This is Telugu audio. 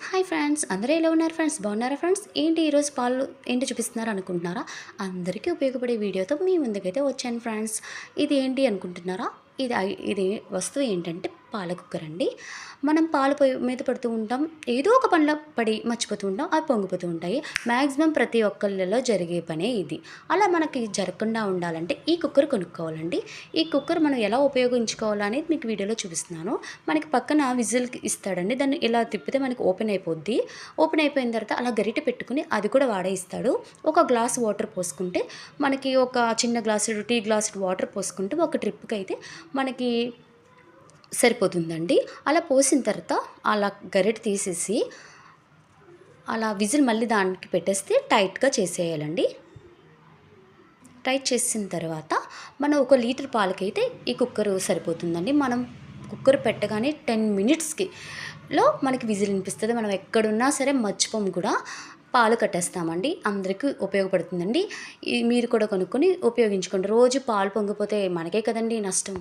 హాయ్ ఫ్రెండ్స్, అందరూ ఎలా ఉన్నారు ఫ్రెండ్స్? బాగున్నారా ఫ్రెండ్స్? ఏంటి ఈరోజు పాలు ఏంటి చూపిస్తున్నారు అనుకుంటున్నారా? అందరికీ ఉపయోగపడే వీడియోతో మీ ముందుకైతే వచ్చాను ఫ్రెండ్స్. ఇది ఏంటి అనుకుంటున్నారా? ఇది వస్తువు ఏంటంటే పాల కుక్కర్ అండి. మనం పాలు పొయ్యి మీద పడుతూ ఉంటాం, ఏదో ఒక పనిలో పడి మర్చిపోతూ ఉంటాం, అవి పొంగిపోతూ ఉంటాయి. మ్యాక్సిమం ప్రతి ఒక్కళ్ళలో జరిగే పనే ఇది. అలా మనకి జరగకుండా ఉండాలంటే ఈ కుక్కర్ కొనుక్కోవాలండి. ఈ కుక్కర్ మనం ఎలా ఉపయోగించుకోవాలనేది మీకు వీడియోలో చూపిస్తున్నాను. మనకి పక్కన విజిల్కి ఇస్తాడండి, దాన్ని ఇలా తిప్పితే మనకి ఓపెన్ అయిపోద్ది. ఓపెన్ అయిపోయిన తర్వాత అలా గరిటె పెట్టుకుని అది కూడా వాడే ఇస్తాడు. ఒక గ్లాస్ వాటర్ పోసుకుంటే మనకి ఒక చిన్న గ్లాసు టీ గ్లాసు వాటర్ పోసుకుంటే ఒక ట్రిప్కి అయితే మనకి సరిపోతుందండి. అలా పోసిన తర్వాత అలా గరిటె తీసేసి అలా విజిల్ మళ్ళీ దానికి పెట్టేస్తే టైట్గా చేసేయాలండి. టైట్ చేసిన తర్వాత మనం 1 లీటర్ పాలకైతే ఈ కుక్కర్ సరిపోతుందండి. మనం కుక్కర్ పెట్టగానే 10 మినిట్స్కి మనకి విజిల్ వినిపిస్తుంది. మనం ఎక్కడున్నా సరే మర్చిపోము కూడా, పాలు కట్టేస్తామండి. అందరికీ ఉపయోగపడుతుందండి. మీరు కూడా కొనుక్కొని ఉపయోగించుకోండి. రోజు పాలు పొంగిపోతే మనకే కదండి నష్టం.